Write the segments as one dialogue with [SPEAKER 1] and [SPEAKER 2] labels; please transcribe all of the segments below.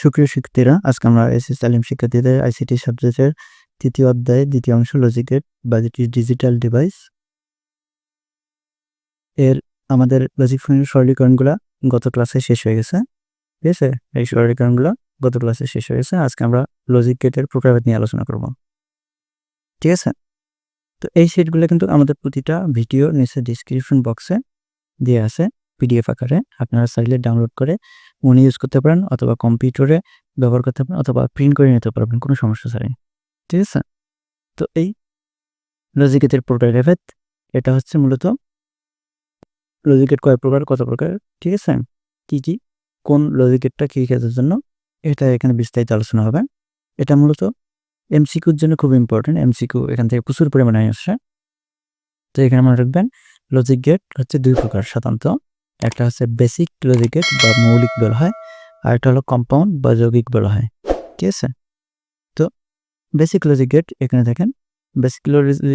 [SPEAKER 1] সুপ্রিয় শিক্ষার্থীরা, আজকে আমরা এসএস তালিম শিক্ষার্থীদের আইসিটি সাবজেক্টের ৩য় অধ্যায়ে ২য় অংশ লজিক গেট বা যেটি ডিজিটাল ডিভাইস এর আমাদের লজিক ফাংশনের সরলীকরণগুলা গত ক্লাসে শেষ হয়ে গেছে। ঠিক আছে? এই সরলীকরণগুলা গত ক্লাসে শেষ হয়ে গেছে। আজকে আমরা লজিক গেটের প্রকারভেদ নিয়ে আলোচনা করব। ঠিক আছে? তো এই শিটগুলো কিন্তু আমাদের প্রতিটা ভিডিও নিচে ডেসক্রিপশন বক্সে দেয়া আছে পিডিএফ আকারে। আপনারা চাইলে ডাউনলোড করে মনে ইউজ করতে পারেন অথবা কম্পিউটারে ব্যবহার করতে পারেন অথবা প্রিন্ট করে নিতে পারবেন কোনো সমস্যা ছাড়াই। ঠিক আছে? তো এই লজিক গেটের প্রকারভেদ এটা হচ্ছে মূলত লজিক গেট কয় প্রকার, কত প্রকার, ঠিক আছে? কি কোন লজিক গেটটা কী কাজের জন্য এটা এখানে বিস্তারিত আলোচনা হবে। এটা মূলত এমসিকিউর জন্য খুব ইম্পর্টেন্ট। এমসিকিউ এখান থেকে প্রচুর পরিমাণে আসে। তো এখানে মনে রাখবেন লজিক গেট হচ্ছে ২ প্রকার সাধারণত। একটা হচ্ছে বেসিক লজিক গেট বা মৌলিক বলা হয়, আর একটা হলো কম্পাউন্ড বা যৌগিক বলা হয়। ঠিক আছে? তো বেসিক লজিক গেট এখানে দেখেন বেসিক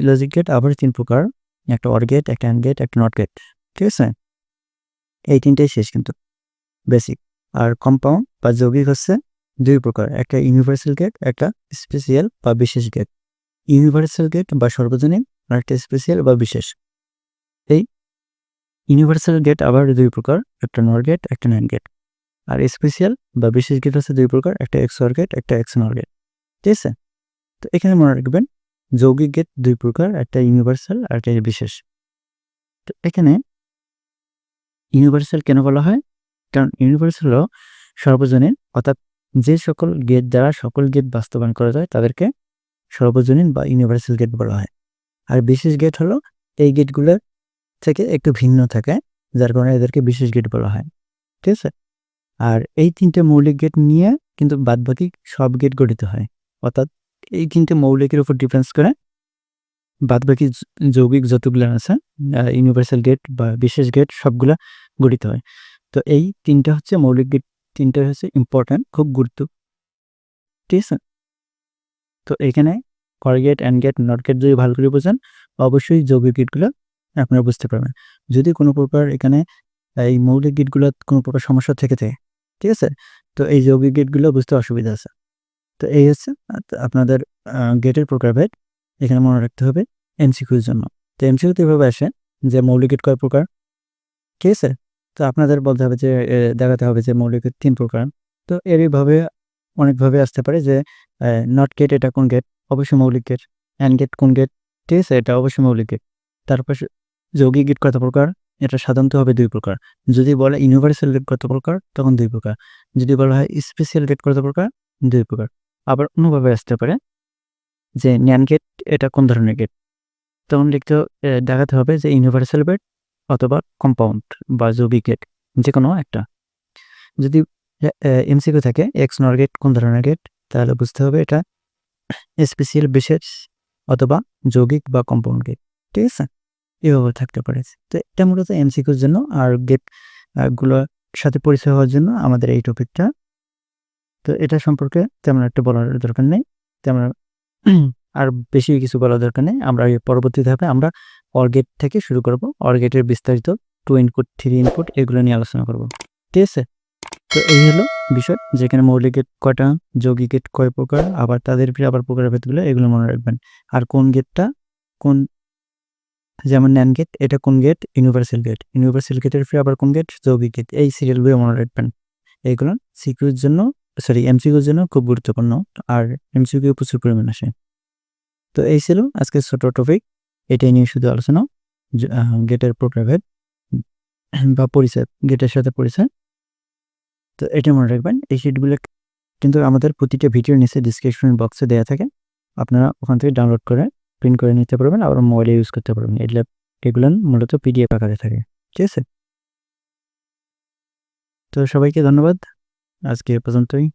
[SPEAKER 1] লজিক গেট আবার ৩ প্রকার। একটা অর গেট, একটা অ্যান্ড গেট, একটা নট গেট। ঠিক আছে? এই ৩টাই শেষ কিন্তু বেসিক। আর কম্পাউন্ড বা যৌগিক হচ্ছে ২ প্রকার। একটা ইউনিভার্সাল গেট, একটা স্পেশাল বা বিশেষ গেট। ইউনিভার্সাল গেট বা সর্বজনীন আর একটা স্পেশাল বা বিশেষ। এই ইউনিভার্সাল গেট আবার ২ প্রকার, একটা নর গেট, একটা ন্যান্ড গেট। আর স্পেশাল বা বিশেষ গেট হচ্ছে ২ প্রকার, একটা এক্সঅর গেট, একটা এক্সনর গেট। ঠিক আছে? তো এখানে মনে রাখবেন যৌগিক গেট ২ প্রকার, একটা ইউনিভার্সাল আর একটা বিশেষ। তো এখানে ইউনিভার্সাল কেন বলা হয়? কারণ ইউনিভার্সাল হলো সর্বজনীন, অর্থাৎ যে সকল গেট দ্বারা সকল গেট বাস্তবায়ন করা যায় তাদেরকে সর্বজনীন বা ইউনিভার্সাল গেট বলা হয়। আর বিশেষ গেট হলো এই গেটগুলোর থেকে একটু ভিন্ন থাকে, যার কারণে এদেরকে বিশেষ গেট বলা হয়। ঠিক আছে? আর এই ৩টে মৌলিক গেট নিয়ে কিন্তু বাদবাকি সব গেট গঠিত হয়। অর্থাৎ এই ৩টে মৌলিকের উপর ডিপেন্ডস করে বাদবাকি যৌগিক যতগুলো আছে ইউনিভার্সাল গেট বা বিশেষ গেট সবগুলা গঠিত হয়। তো এই ৩টা হচ্ছে মৌলিক গেট, ৩টা হচ্ছে ইম্পর্টেন্ট, খুব গুরুত্ব। ঠিক আছে? তো এখানে or gate, and gate, not gate যদি ভালো করে বোঝেন অবশ্যই যৌগিক গেটগুলো আপনারা বুঝতে পারবেন। যদি কোনো প্রকার এখানে এই মৌলিক গেটগুলো কোনো প্রকার সমস্যা থেকে থাকে, ঠিক আছে? তো এই যৌগিক গেটগুলো বুঝতে অসুবিধা আছে। তো এই হচ্ছে আপনাদের গেটের প্রকারভেদ। এখানে মনে রাখতে হবে এমসিকিউর জন্য। তো এমসিকিউতে এভাবে আসে যে মৌলিক গেট কয় প্রকার, ঠিক আছে? তো আপনাদের বলতে হবে যে দেখাতে হবে যে মৌলিক গেট ৩ প্রকার। তো এরইভাবে অনেকভাবে আসতে পারে যে নট গেট এটা কোন গেট? অবশ্যই মৌলিক গেট। অ্যান্ড গেট কোন গেট? ঠিক আছে? এটা অবশ্যই মৌলিক গেট। তারপর যৌগিক গেট কত প্রকার? এটা সাধারণত হবে ২ প্রকার। যদি বলে ইউনিভার্সাল গেট কত প্রকার? তখন ২ প্রকার। যদি বলা হয় স্পেশাল গেট কত প্রকার? ২ প্রকার। আবার অন্যভাবে আসতে পারে যে ন্যান্ড গেট এটা কোন ধরনের গেট? তখন দেখাতে হবে যে ইউনিভার্সাল গেট অথবা কম্পাউন্ড বা যৌগিক গেট যেকোনো একটা। যদি এমসিকিউ থাকে এক্সনর গেট কোন ধরনের গেট? তাহলে বুঝতে হবে এটা স্পেশাল, বিশেষ অথবা যৌগিক বা কম্পাউন্ড গেট। ঠিক আছে? এভাবে থাকতে পারে। তো এটা মূলত এমসিকিউর জন্য আর গেট গুলোর সাথে পরিচয় হওয়ার জন্য আমাদের এই টপিকটা। তো এটা সম্পর্কে তেমন একটা বলার দরকার নেই। তেমন আর বেশি কিছু বলার দরকার নেই। আমরা পরবর্তী ধাপে আমরা অর গেট থেকে শুরু করব। অর গেটের বিস্তারিত 2 ইনপুট, 3 ইনপুট এগুলো নিয়ে আলোচনা করব। ঠিক আছে? তো এই হলো বিষয়, যেখানে মৌলিক গেট কয়টা, যৌগিক গেট কয় প্রকার, আবার তাদের আবার প্রকারভেদগুলো এগুলো মনে রাখবেন। আর কোন গেটটা কোন, যেমন ন্যান্ড গেট এটা কোন গেট? Universal gate. ইউনিভার্সাল গেটের আবার কোন গেট? যৌগিক গেট। এই সিরিয়ালগুলো মনে রাখবেন। এইগুলো এমসিকিউর জন্য খুব গুরুত্বপূর্ণ। আর এমসিকিউ প্রচুর পরিমাণে আসে। তো এই ছিল আজকের ছোট টপিক। এটাই নিয়ে শুধু আলোচনা, গেটের প্রকারভেদ বা পরিচয়, গেটের সাথে পরিচয়। তো এটা মনে রাখবেন। এই শিটগুলো কিন্তু আমাদের প্রতিটা ভিডিওর নিচে ডেসক্রিপশন বক্সে দেওয়া থাকে। আপনারা ওখান থেকে ডাউনলোড করে প্রিন্ট করে নিতে পারবেন, আবার মোবাইলে ইউজ করতে পারবেন। এগুলো মূলত পিডিএফ আকারে থাকে। ঠিক আছে? তো সবাইকে ধন্যবাদ। আজকে এ পর্যন্তই।